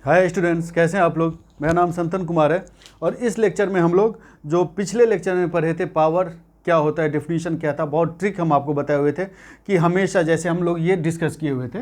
Hi students, कैसे हैं आप लोग। मेरा नाम संतन कुमार है और इस लेक्चर में हम लोग जो पिछले लेक्चर में पढ़े थे पावर क्या होता है, डेफिनेशन क्या था, बहुत ट्रिक हम आपको बताए हुए थे कि हमेशा जैसे हम लोग ये डिस्कस किए हुए थे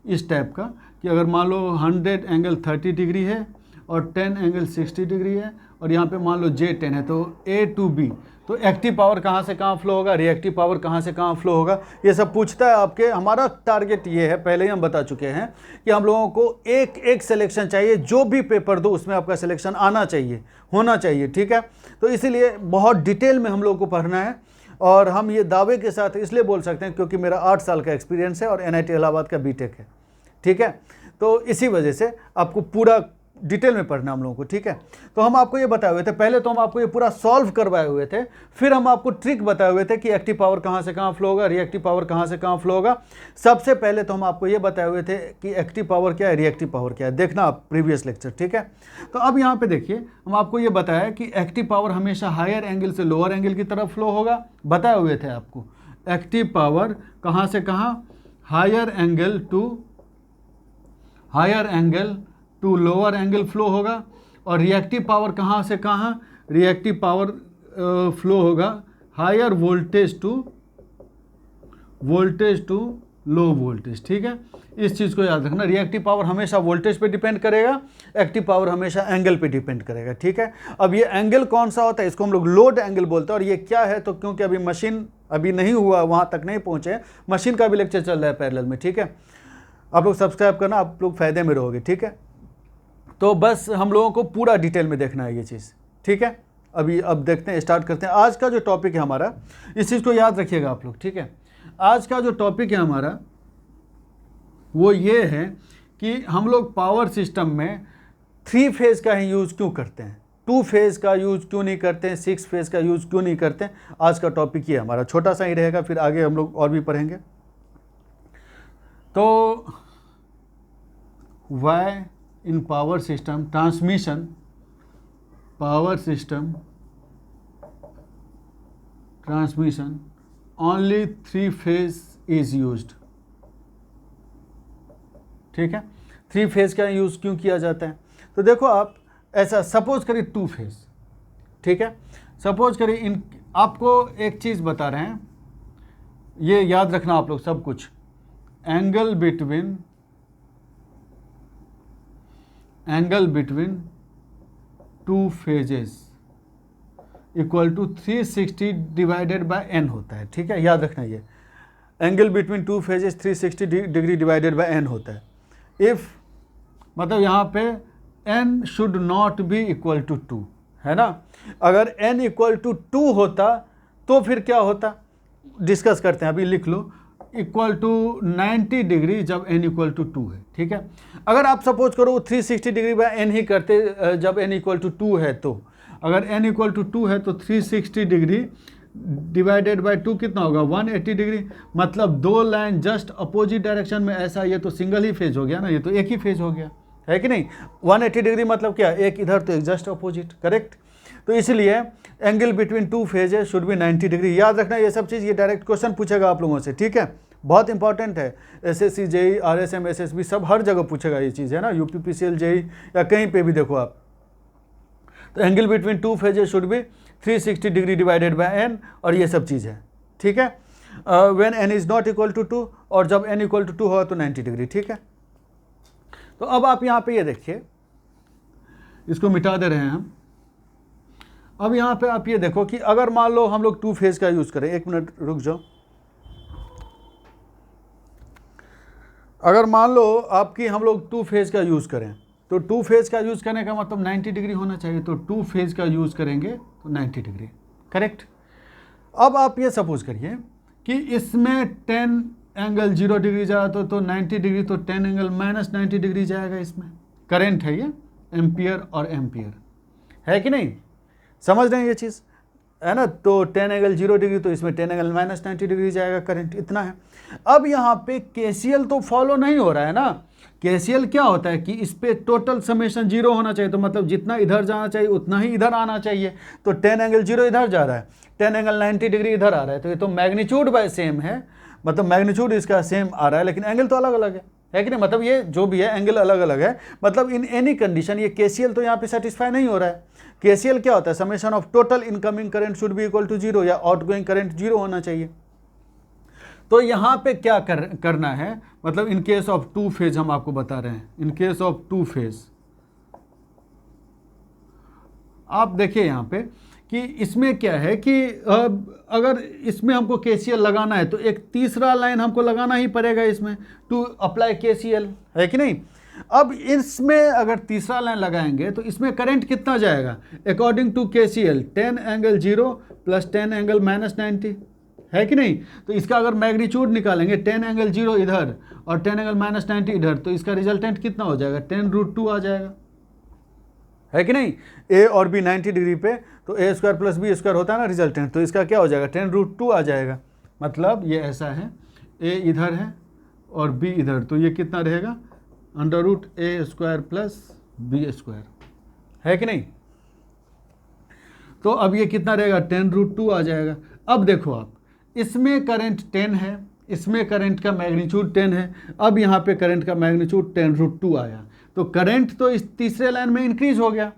इस टाइप का कि अगर मान लो 100 एंगल 30 डिग्री है और 10 एंगल 60 डिग्री है और यहाँ पे मान लो J10 है तो A to B, तो एक्टिव पावर कहाँ से कहाँ फ्लो होगा, रिएक्टिव पावर कहाँ से कहाँ फ्लो होगा, ये सब पूछता है आपके। हमारा टारगेट ये है, पहले ही हम बता चुके हैं कि हम लोगों को एक एक सिलेक्शन चाहिए, जो भी पेपर दो उसमें आपका सिलेक्शन आना चाहिए, होना चाहिए, ठीक है। तो इसीलिए बहुत डिटेल में हम लोगों को पढ़ना है और हम ये दावे के साथ इसलिए बोल सकते हैं क्योंकि मेरा 8 साल का एक्सपीरियंस है और NIT इलाहाबाद का B.Tech है, ठीक है। तो इसी वजह से आपको पूरा डिटेल में पढ़ना हम लोगों को, ठीक है। तो हम आपको ये बताए हुए थे, पहले तो हम आपको ये पूरा सॉल्व करवाए हुए थे, फिर हम आपको ट्रिक बताए हुए थे कि एक्टिव पावर कहाँ से कहाँ फ्लो होगा, रिएक्टिव पावर कहाँ से कहाँ फ्लो होगा। सबसे पहले तो हम आपको ये बताए हुए थे कि एक्टिव पावर क्या है, रिएक्टिव पावर क्या है, देखना आप प्रीवियस लेक्चर, ठीक है। तो अब यहाँ पे देखिए, हम आपको ये बताया कि एक्टिव पावर हमेशा हायर एंगल से लोअर एंगल की तरफ फ्लो होगा, बताए हुए थे आपको। एक्टिव पावर कहाँ से कहाँ, higher angle to lower angle flow होगा और रिएक्टिव पावर कहाँ से कहाँ, रिएक्टिव पावर फ्लो होगा higher voltage to low voltage, ठीक है। इस चीज़ को याद रखना, रिएक्टिव पावर हमेशा वोल्टेज पे डिपेंड करेगा, एक्टिव पावर हमेशा एंगल पे डिपेंड करेगा, ठीक है। अब ये एंगल कौन सा होता है, इसको हम लोग लोड एंगल बोलते हैं। और ये क्या है, तो क्योंकि अभी मशीन अभी नहीं हुआ, वहाँ तक नहीं पहुँचे, मशीन का भी लेक्चर चल रहा है पैरेलल में, ठीक है। आप लोग सब्सक्राइब करना, आप लोग फ़ायदे में रहोगे, ठीक है। तो बस हम लोगों को पूरा डिटेल में देखना है ये चीज़, ठीक है। अब देखते हैं, स्टार्ट करते हैं। आज का जो टॉपिक है हमारा, इस चीज़ को याद रखिएगा आप लोग, ठीक है। आज का जो टॉपिक है हमारा वो ये है कि हम लोग पावर सिस्टम में 3 फेज़ का ही यूज़ क्यों करते हैं, 2 फेज़ का यूज़ क्यों नहीं करते हैं, 6 फेज़ का यूज़ क्यों नहीं करते हैं। आज का टॉपिक ये हमारा छोटा सा ही रहेगा, फिर आगे हम लोग और भी पढ़ेंगे। तो Y in power system transmission only 3 phase is used, ठीक है। 3 फेज का यूज़ क्यों किया जाता है, तो देखो आप ऐसा सपोज करिए 2 फेज, ठीक है। सपोज करिए आपको एक चीज़ बता रहे हैं, ये याद रखना आप लोग सब कुछ, angle between 2 phases equal to 360 divided by n होता है, ठीक है। याद रखना, ये angle between 2 phases 360 degree divided by n होता है। इफ़ मतलब यहाँ पे n should not be equal to 2, है ना। अगर n इक्वल टू 2 होता तो फिर क्या होता, डिस्कस करते हैं, अभी लिख लो, इक्वल टू 90 डिग्री जब n इक्वल टू 2 है, ठीक है। अगर आप सपोज करो 360 डिग्री बाय n ही करते जब n इक्वल टू 2 है, तो अगर n इक्वल टू 2 है तो 360 डिग्री डिवाइडेड बाय 2 कितना होगा, 180 डिग्री। मतलब 2 लाइन जस्ट अपोजिट डायरेक्शन में, ऐसा ये तो सिंगल ही फेज हो गया ना, ये तो एक ही फेज हो गया, है कि नहीं। 180 डिग्री मतलब क्या, एक इधर तो एक जस्ट अपोजिट, करेक्ट। तो इसलिए angle between 2 phases should B 90 degree. याद रखना ये सब चीज़, ये डायरेक्ट क्वेश्चन पूछेगा आप लोगों से, ठीक है। बहुत इंपॉर्टेंट है, SSC JEE RSM SSB सब हर जगह पूछेगा ये चीज़, है ना। UPPCL JEE या कहीं पे भी देखो आप। तो angle between 2 phases should be 360 degree divided by n, और ये सब चीज़ है, ठीक है। When n is not equal to 2, और जब n इक्वल टू 2 हो तो 90 डिग्री, ठीक है। तो अब आप यहाँ पे ये देखिए, इसको मिटा दे रहे हैं हम। अब यहाँ पे आप ये देखो कि अगर मान लो हम लोग 2 फेज का यूज़ करें, एक मिनट रुक जाओ। अगर मान लो आपकी हम लोग 2 फेज का यूज़ करें, तो 2 फेज का यूज़ करने का मतलब 90 डिग्री होना चाहिए, तो 2 फेज का यूज़ करेंगे तो 90 डिग्री, करेक्ट। अब आप ये सपोज करिए कि इसमें 10 एंगल 0 डिग्री जा रहा तो 90 डिग्री, तो 10 एंगल माइनस 90 डिग्री जाएगा। इसमें करंट है ये, एम्पियर और एम्पियर, है कि नहीं, समझ रहे हैं ये चीज़, है ना। तो 10 एंगल 0 डिग्री, तो इसमें 10 एंगल माइनस 90 डिग्री जाएगा, करंट इतना है। अब यहाँ पे KCL तो फॉलो नहीं हो रहा है ना। KCL क्या होता है कि इस पे टोटल समेशन 0 होना चाहिए, तो मतलब जितना इधर जाना चाहिए उतना ही इधर आना चाहिए। तो 10 एंगल 0 इधर जा रहा है, 10 एंगल 90 डिग्री इधर आ रहा है, तो ये तो मैग्नीट्यूड बाय सेम है, मतलब मैग्नीट्यूड इसका सेम आ रहा है, लेकिन एंगल तो अलग अलग है, है कि नहीं। मतलब ये जो भी है एंगल अलग अलग है, मतलब इन एनी कंडीशन ये KCL तो यहाँ पे सेटिस्फाई नहीं हो रहा है। KCL क्या होता है, summation of total incoming current should be equal to 0 या आउटगोइंग करंट 0 होना चाहिए। तो यहाँ पे क्या करना है, मतलब in case of two phase हम आपको बता रहे हैं, in case of two phase आप देखिए यहाँ पे कि इसमें क्या है कि अगर इसमें हमको KCL लगाना है तो एक तीसरा लाइन हमको लगाना ही पड़ेगा इसमें, टू अप्लाई KCL, है कि नहीं। अब इसमें अगर तीसरा लाइन लगाएंगे तो इसमें करंट कितना जाएगा, according to KCL 10 angle 0 plus 10 angle minus 90, है कि नहीं। तो इसका अगर मैग्नीट्यूड निकालेंगे 10 एंगल 0 इधर और 10 एंगल माइनस 90 इधर, तो इसका रिजल्टेंट कितना हो जाएगा, 10√2 आ जाएगा, है कि नहीं। A और B 90 डिग्री पे, तो A square plus B square होता है ना रिजल्टेंट, तो इसका क्या हो जाएगा 10√2 आ जाएगा। मतलब ये ऐसा है, A इधर है और B इधर, तो ये कितना रहेगा √A square plus B square, है कि नहीं। तो अब ये कितना रहेगा 10√2 आ जाएगा। अब देखो आप, इसमें करंट 10 है, इसमें करंट का मैग्नीट्यूड 10 है, अब यहाँ पे करंट का मैग्नीट्यूड 10√2 आया, तो करंट तो इस तीसरे लाइन में इंक्रीज हो गया,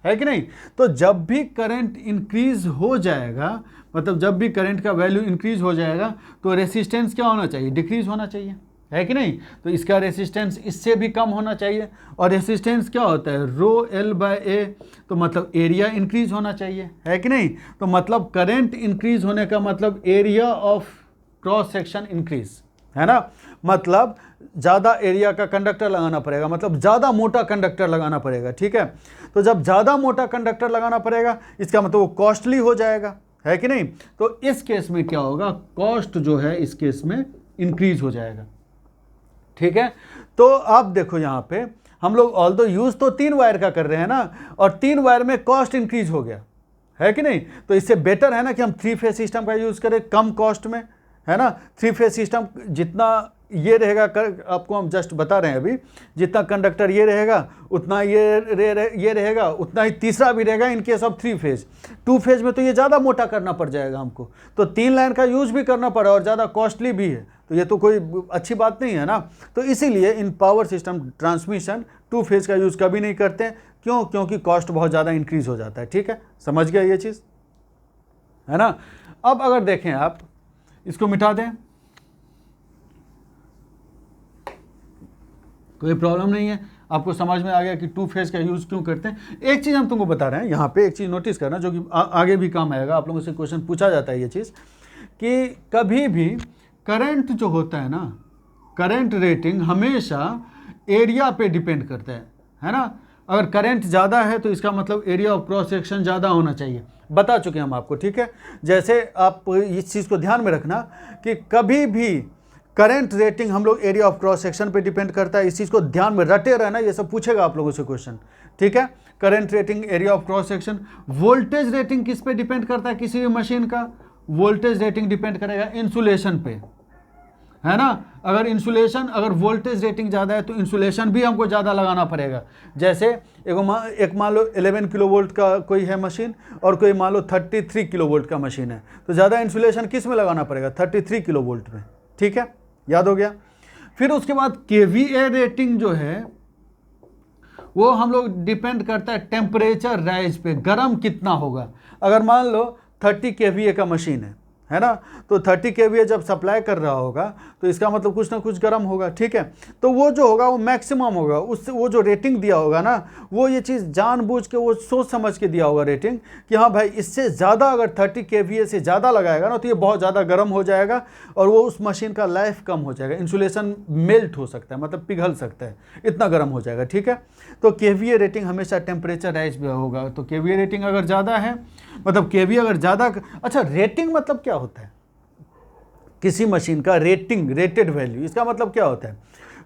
है कि नहीं। तो जब भी करंट इंक्रीज हो जाएगा, मतलब जब भी करंट का वैल्यू इंक्रीज हो जाएगा तो रेसिस्टेंस क्या होना चाहिए, डिक्रीज होना चाहिए, है कि नहीं। तो इसका रेसिस्टेंस इससे भी कम होना चाहिए, और रेसिस्टेंस क्या होता है ρL/A, तो मतलब एरिया इंक्रीज होना चाहिए, है कि नहीं। तो मतलब करंट इंक्रीज होने का मतलब area of cross section increase, है ना। मतलब ज़्यादा एरिया का कंडक्टर लगाना पड़ेगा, मतलब ज़्यादा मोटा कंडक्टर लगाना पड़ेगा, ठीक है। तो जब ज़्यादा मोटा कंडक्टर लगाना पड़ेगा इसका मतलब वो कॉस्टली हो जाएगा, है कि नहीं। तो इस केस में क्या होगा, कॉस्ट जो है इस केस में इंक्रीज हो जाएगा, ठीक है। तो आप देखो यहाँ पे हम लोग ऑल्दो यूज़ तो 3 वायर का कर रहे हैं ना, और 3 वायर में कॉस्ट इंक्रीज हो गया, है कि नहीं। तो इससे बेटर है ना कि हम 3 फेज सिस्टम का यूज़ करें कम कॉस्ट में, है ना। 3 फेज सिस्टम जितना ये रहेगा आपको हम जस्ट बता रहे हैं अभी, जितना कंडक्टर ये रहेगा उतना ये रहेगा, उतना ही तीसरा भी रहेगा in case of 3 phase. 2 phase में तो ये ज़्यादा मोटा करना पड़ जाएगा हमको, तो 3 लाइन का यूज़ भी करना पड़ा और ज़्यादा कॉस्टली भी है, तो ये तो कोई अच्छी बात नहीं है ना। तो इसीलिए इन पावर सिस्टम ट्रांसमिशन 2 फेज का यूज़ कभी नहीं करते हैं, क्यों, क्योंकि कॉस्ट बहुत ज़्यादा इंक्रीज हो जाता है, ठीक है। समझ गया ये चीज़, है ना। अब अगर देखें आप, इसको मिटा दें, कोई प्रॉब्लम नहीं है, आपको समझ में आ गया कि 2 फेज का यूज़ क्यों करते हैं। एक चीज़ हम तुमको बता रहे हैं यहाँ पे, एक चीज़ नोटिस करना जो कि आगे भी काम आएगा, आप लोगों से क्वेश्चन पूछा जाता है ये चीज़, कि कभी भी करंट जो होता है ना, करंट रेटिंग हमेशा एरिया पे डिपेंड करता है ना। अगर करंट ज़्यादा है तो इसका मतलब एरिया ऑफ क्रॉस सेक्शन ज़्यादा होना चाहिए, बता चुके हम आपको, ठीक है। जैसे आप इस चीज़ को ध्यान में रखना कि कभी भी करंट रेटिंग हम लोग एरिया ऑफ क्रॉस सेक्शन पे डिपेंड करता है, इस चीज़ को ध्यान में रटे रहना, ये सब पूछेगा आप लोगों से क्वेश्चन, ठीक है। Current rating, area of cross section. Voltage rating किस पे डिपेंड करता है किसी भी मशीन का, वोल्टेज रेटिंग डिपेंड करेगा इंसुलेशन पे, है ना। अगर इंसुलेशन, अगर वोल्टेज रेटिंग ज़्यादा है तो इंसुलेशन भी हमको ज़्यादा लगाना पड़ेगा। जैसे एक मान लो 11 किलोवोल्ट का कोई है मशीन और कोई मान लो 33 किलोवोल्ट का मशीन है, तो ज़्यादा इंसुलेशन किस में लगाना पड़ेगा, 33 किलोवोल्ट में, ठीक है, याद हो गया। फिर उसके बाद KVA रेटिंग जो है वो हम लोग डिपेंड करता है टेम्परेचर राइज पे, गर्म कितना होगा। अगर मान लो 30 KVA का मशीन है ना, तो 30 KVA जब सप्लाई कर रहा होगा तो इसका मतलब कुछ ना कुछ गर्म होगा, ठीक है। तो वो जो होगा वो मैक्सिमम होगा, उससे वो जो रेटिंग दिया होगा ना, वो ये चीज़ जानबूझ के, वो सोच समझ के दिया होगा रेटिंग कि हाँ भाई इससे ज़्यादा अगर 30 KVA से ज़्यादा लगाएगा ना तो ये बहुत ज़्यादा गर्म हो जाएगा और वो उस मशीन का लाइफ कम हो जाएगा, इंसुलेशन मेल्ट हो सकता है, मतलब पिघल सकता है, इतना गर्म हो जाएगा, ठीक है। तो KVA रेटिंग हमेशा टेम्परेचर राइज भी होगा। तो KVA रेटिंग अगर ज़्यादा है, मतलब KVA अगर ज़्यादा, अच्छा रेटिंग मतलब क्या होता है, किसी मशीन का रेटिंग, रेटेड वैल्यू, इसका मतलब क्या होता है,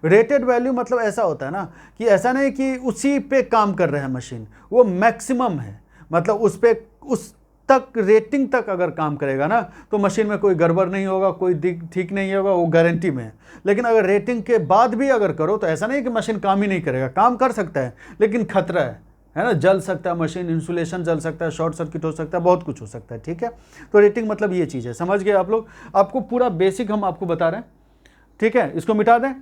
रेटेड वैल्यू मतलब ऐसा होता है ना कि ऐसा नहीं कि उसी पे काम कर रहा है मशीन, वो मैक्सिमम है, मतलब उस पे, उस तक रेटिंग तक अगर काम करेगा ना तो मशीन में कोई गड़बड़ नहीं होगा, कोई ठीक नहीं होगा, वो गारंटी में है। लेकिन अगर रेटिंग के बाद भी अगर करो तो ऐसा नहीं कि मशीन काम ही नहीं करेगा, काम कर सकता है लेकिन खतरा है ना, जल सकता है मशीन, इंसुलेशन जल सकता है, शॉर्ट सर्किट हो सकता है, बहुत कुछ हो सकता है, ठीक है। तो रेटिंग मतलब ये चीज़ है, समझ गए आप लोग। आपको पूरा बेसिक हम आपको बता रहे हैं, ठीक है। इसको मिटा दें,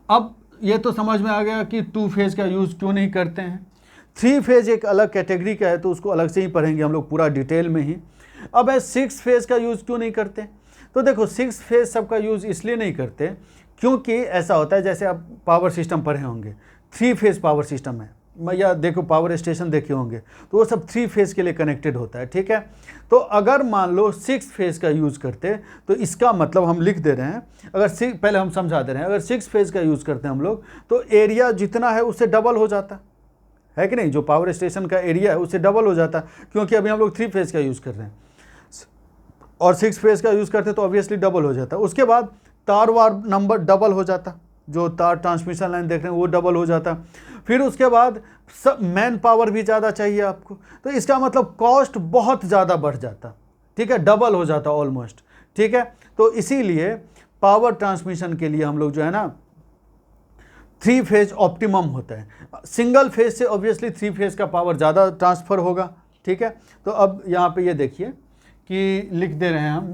अब ये तो समझ में आ गया कि 2 फेज़ का यूज़ क्यों नहीं करते हैं। 3 फेज़ एक अलग कैटेगरी का है, तो उसको अलग से ही पढ़ेंगे हम लोग पूरा डिटेल में ही। अब है 6 फेज़ का यूज़ क्यों नहीं करते। तो देखो 6 फेज़ सबका यूज़ इसलिए नहीं करते क्योंकि ऐसा होता है, जैसे आप पावर सिस्टम पढ़े होंगे, 3 फेज़ पावर सिस्टम है, या देखो पावर स्टेशन देखे होंगे, तो वो सब 3 फेज़ के लिए कनेक्टेड होता है, ठीक है। तो अगर मान लो 6 फेज़ का यूज़ करते, तो इसका मतलब हम लिख दे रहे हैं, अगर पहले हम समझा दे रहे हैं, अगर 6 फेज़ का यूज़ करते हैं हम लोग, तो एरिया जितना है उससे डबल हो जाता है कि नहीं। जो पावर स्टेशन का एरिया है उससे डबल हो जाता, क्योंकि अभी हम लोग 3 फेज़ का यूज़ कर रहे हैं, और 6 फेज़ का यूज़ करते तो ऑब्वियसली डबल हो जाता। उसके बाद तार वार नंबर डबल हो जाता, जो तार ट्रांसमिशन लाइन देख रहे हैं वो डबल हो जाता। फिर उसके बाद सब मैन पावर भी ज़्यादा चाहिए आपको, तो इसका मतलब कॉस्ट बहुत ज़्यादा बढ़ जाता, ठीक है, डबल हो जाता ऑलमोस्ट, ठीक है। तो इसीलिए पावर ट्रांसमिशन के लिए हम लोग जो है ना 3 फेज़ ऑप्टिमम होता है। सिंगल फेज़ से ऑब्वियसली 3 फेज़ का पावर ज़्यादा ट्रांसफ़र होगा, ठीक है। तो अब यहाँ पे ये देखिए कि लिख दे रहे हैं हम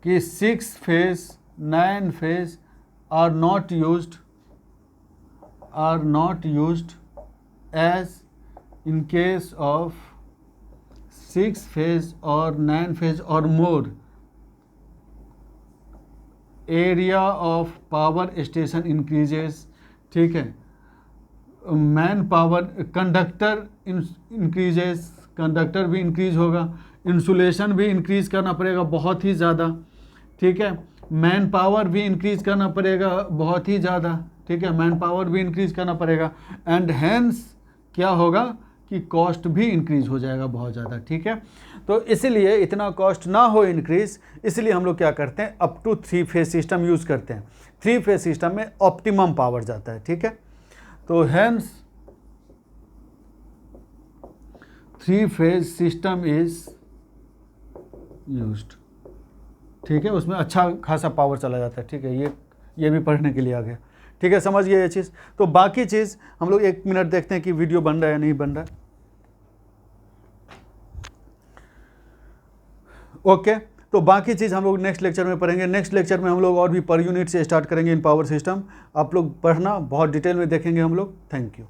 कि 6 phase 9 phase are not used as in case of 6 phase or 9 phase or more area of power station increases, ठीक है। Man power conductor increases, conductor भी इंक्रीज होगा, इंसुलेशन भी इंक्रीज करना पड़ेगा बहुत ही ज़्यादा, ठीक है। मैन पावर भी इंक्रीज करना पड़ेगा बहुत ही ज़्यादा, ठीक है, मैन पावर भी इंक्रीज करना पड़ेगा, एंड हेंस क्या होगा कि कॉस्ट भी इंक्रीज हो जाएगा बहुत ज़्यादा, ठीक है। तो इसलिए इतना कॉस्ट ना हो इंक्रीज, इसलिए हम लोग क्या करते हैं, up to 3 phase system use करते हैं। 3 फेज़ सिस्टम में ऑप्टिमम पावर जाता है, ठीक है। तो hence 3 phase system is used, ठीक है, उसमें अच्छा खासा पावर चला जाता है, ठीक है। ये भी पढ़ने के लिए आ गया, ठीक है, समझ गए ये चीज़। तो बाकी चीज़ हम लोग 1 मिनट देखते हैं कि वीडियो बन रहा है या नहीं बन रहा है। ओके, तो बाकी चीज़ हम लोग नेक्स्ट लेक्चर में पढ़ेंगे। नेक्स्ट लेक्चर में हम लोग और भी पर यूनिट से स्टार्ट करेंगे इन पावर सिस्टम। आप लोग पढ़ना, बहुत डिटेल में देखेंगे हम लोग। Thank you.